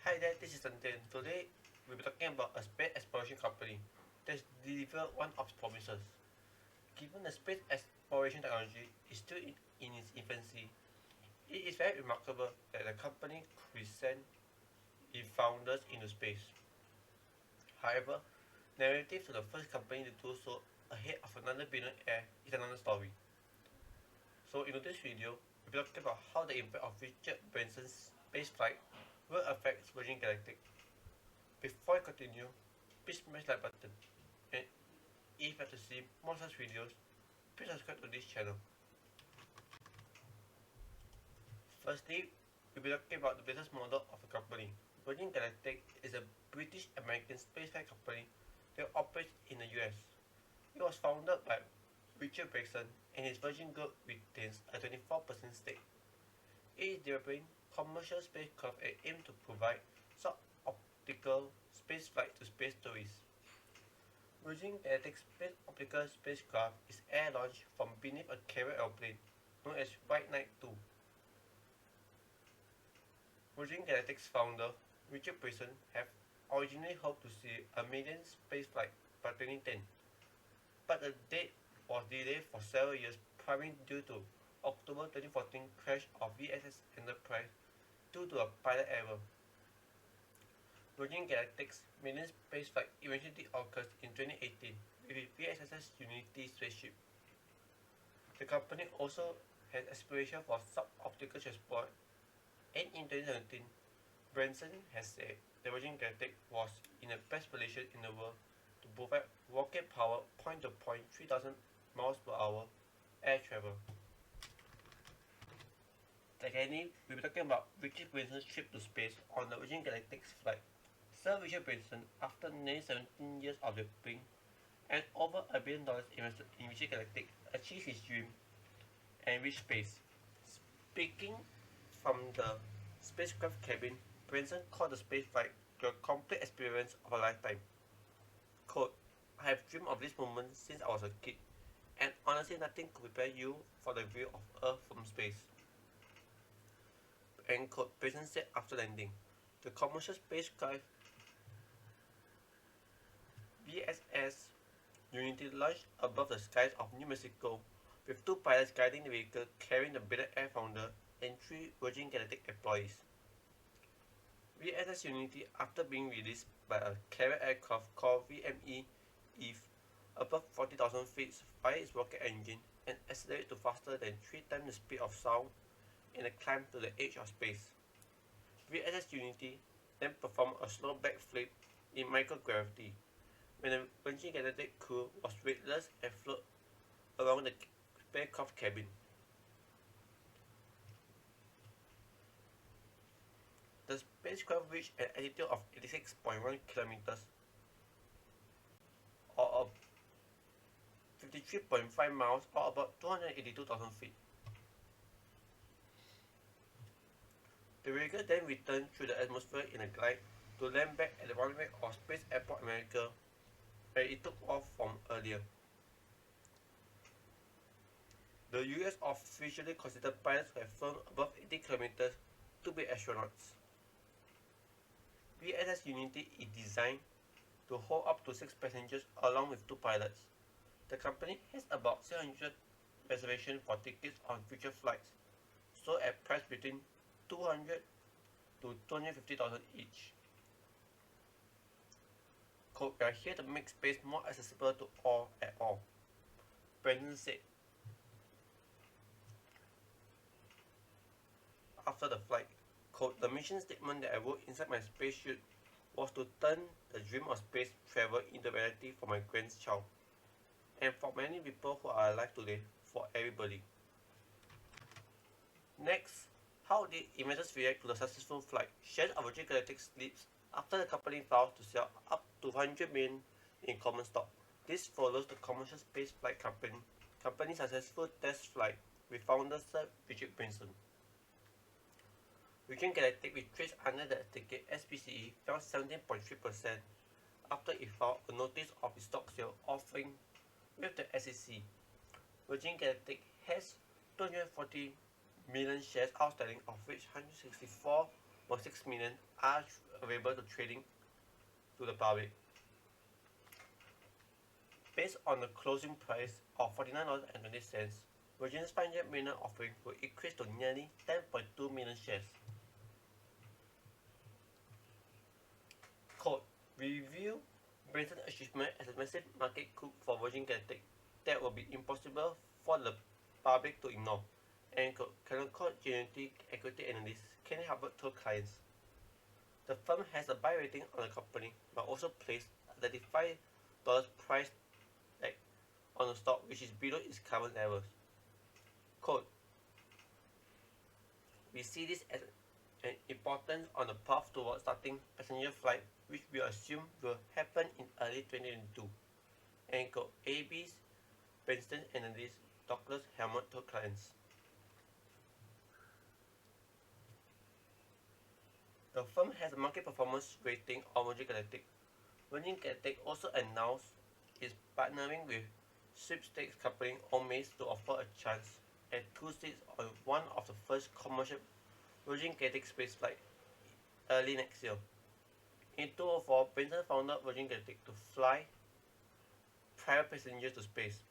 Hi there, this is Tantin. Today we'll be talking about a space exploration company that's delivered one of its promises. Given the space exploration technology is still in its infancy, it is very remarkable that the company could send its founders into space. However, narrative to the first company to do so ahead of another billionaire is another story. So in this video, we'll be talking about how the impact of Richard Branson's spaceflight will affect Virgin Galactic. Before I continue, please smash that button, and if you want to see more such videos, please subscribe to this channel. Firstly, we'll be talking about the business model of the company. Virgin Galactic is a British-American spaceflight company that operates in the US. It was founded by Richard Branson, and his Virgin Group retains a 24% stake. It is developing commercial spacecraft and aims to provide sub-optical spaceflight to space tourists. Virgin Galactic's space optical spacecraft is air-launched from beneath a carrier airplane known as White Knight 2. Virgin Galactic's founder, Richard Branson, had originally hoped to see a maiden spaceflight by 2010, but the date was delayed for several years, primarily due to October 2014 crash of VSS Enterprise due to a pilot error. Virgin Galactic's maiden spaceflight eventually occurs in 2018 with VSS Unity spaceship. The company also has aspiration for sub-optical transport, and in 2017, Branson has said that Virgin Galactic was in the best position in the world to provide rocket-powered point-to-point 3,000 miles per hour air travel. Secondly, we'll be talking about Richard Branson's trip to space on the Virgin Galactic's flight. Sir Richard Branson, after nearly 17 years of developing and over $1 billion invested in Virgin Galactic, achieved his dream and reached space. Speaking from the spacecraft cabin, Branson called the spaceflight a complete experience of a lifetime. Quote, I have dreamed of this moment since I was a kid, and honestly nothing could prepare you for the view of Earth from space. End quote, Branson said after landing. The commercial spacecraft VSS Unity launched above the skies of New Mexico, with 2 pilots guiding the vehicle carrying the billionaire founder and 3 Virgin Galactic employees. VSS Unity, after being released by a carrier aircraft called VME Eve above 40,000 feet via its rocket engine and accelerated to faster than 3 times the speed of sound in a climb to the edge of space. VSS Unity then performed a slow backflip in microgravity when the Virgin Galactic crew was weightless and floated around the spacecraft cabin. The spacecraft reached an altitude of 86.1 kilometers or 53.5 miles or about 282,000 feet. The vehicle then returned through the atmosphere in a glide to land back at the runway of Space Airport America, where it took off from earlier. The US officially considered pilots who have flown above 80 kilometers to be astronauts. VSS Unity is designed to hold up to 6 passengers along with 2 pilots. The company has about 600 reservations for tickets on future flights, sold at price between 200 to 250,000 each. Quote, we are here to make space more accessible to all at all, Branson said after the flight. Quote, the mission statement that I wrote inside my spacesuit was to turn the dream of space travel into reality for my grandchild, and for many people who are alive today, for everybody. Next, how did investors react to the successful flight? Shares of Virgin Galactic slipped after the company vowed to sell up to 100 million in common stock. This follows the commercial spaceflight company's successful test flight with founder Sir Richard Branson. Virgin Galactic, which trades under the ticket SPCE, fell 17.3% after it filed a notice of its stock sale offering with the SEC. Virgin Galactic has 240 million shares outstanding, of which 164 1.6 million are available to trading to the public. Based on the closing price of $49.20, Virgin's 500 million offering will increase to nearly 10.2 million shares. Quote, we view Branson's achievement as a massive market coup for Virgin Galactic that will be impossible for the public to ignore. End quote. Canaccord Genuity equity analyst Kenny Hubbard told clients. The firm has a buy rating on the company, but also placed a $35 price tag on the stock, which is below its current levels. Quote, we see this as an importance on the path towards starting passenger flight, which we assume will happen in early 2022. End quote. AB's Princeton analyst Douglas Helmut told clients. The firm has a market performance rating of Virgin Galactic. Virgin Galactic also announced it's partnering with sweepstakes company Omaze to offer a chance at 2 seats on one of the first commercial Virgin Galactic spaceflight early next year. In 2004, Branson founded Virgin Galactic to fly private passengers to space.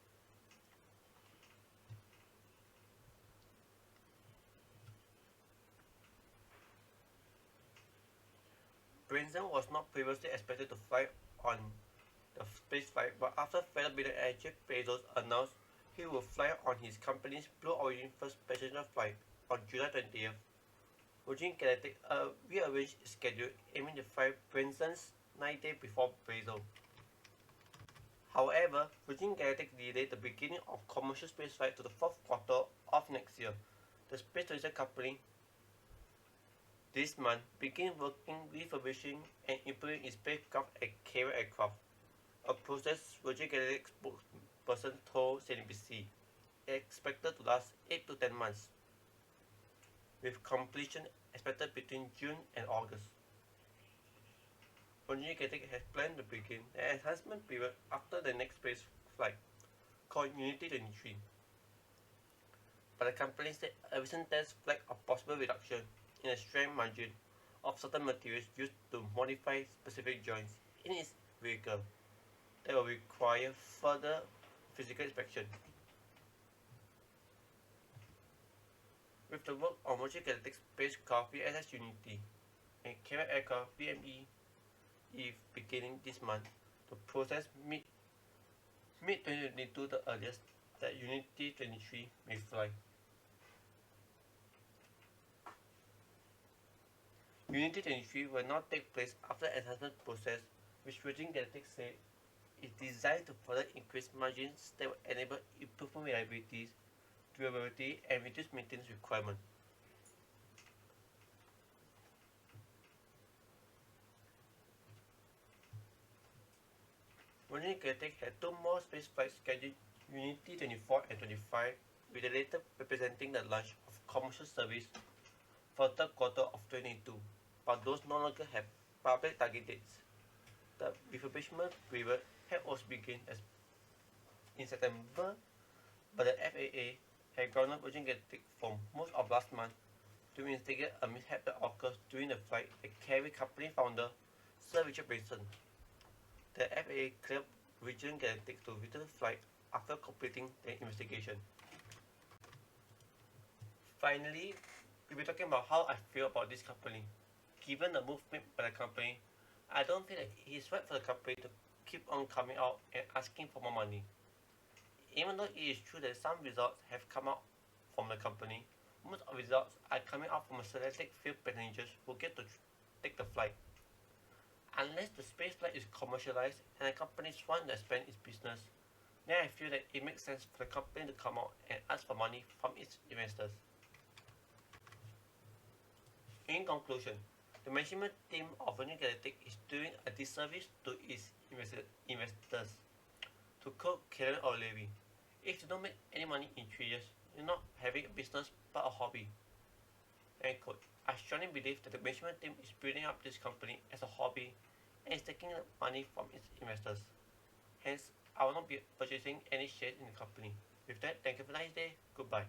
Branson was not previously expected to fly on the spaceflight, but after fellow billionaire Jeff Bezos announced he would fly on his company's Blue Origin first passenger flight on July 20th, Virgin Galactic rearranged its schedule, aiming to fly Branson's 9 days before Bezos. However, Virgin Galactic delayed the beginning of commercial spaceflight to the fourth quarter of next year. The space tourism company this month began working refurbishing and improving its spacecraft and carrier aircraft, a process Virgin Galactic spokesperson told CNBC expected to last 8 to 10 months, with completion expected between June and August. Virgin Galactic has planned to begin the enhancement period after the next space flight, called Unity 23. But the company said a recent test flagged a possible reduction in the strength margin of certain materials used to modify specific joints in its vehicle that will require further physical inspection. With the work on Virgin Galactic spacecraft VSS Unity and carrier aircraft VME beginning this month, the process mid-2022 the earliest that Unity 23 may fly. Unity 23 will not take place after the enhancement process, which Virgin Galactic said is designed to further increase margins that will enable improved reliability, durability, and reduce maintenance requirements. Virgin Galactic had 2 more space flights scheduled, Unity 24 and 25, with the later representing the launch of commercial service for the 3rd quarter of 2022, but those no longer have public target dates. The refurbishment period had also begun in September, but the FAA had grounded Virgin Galactic for most of last month to investigate a mishap that occurred during the flight that carried company founder Sir Richard Branson. The FAA cleared Virgin Galactic to return the flight after completing the investigation. Finally, we'll be talking about how I feel about this company. Given the move made by the company, I don't think that it is right for the company to keep on coming out and asking for more money. Even though it is true that some results have come out from the company, most of the results are coming out from a selected few passengers who get to take the flight. Unless the spaceflight is commercialized and the company wants to expand its business, then I feel that it makes sense for the company to come out and ask for money from its investors. In conclusion, the management team of Virgin Galactic is doing a disservice to its investors. To quote Karen O'Leary, if you don't make any money in 3 years, you're not having a business but a hobby. End quote. I strongly believe that the management team is building up this company as a hobby and is taking money from its investors. Hence, I will not be purchasing any shares in the company. With that, thank you for a nice day. Goodbye.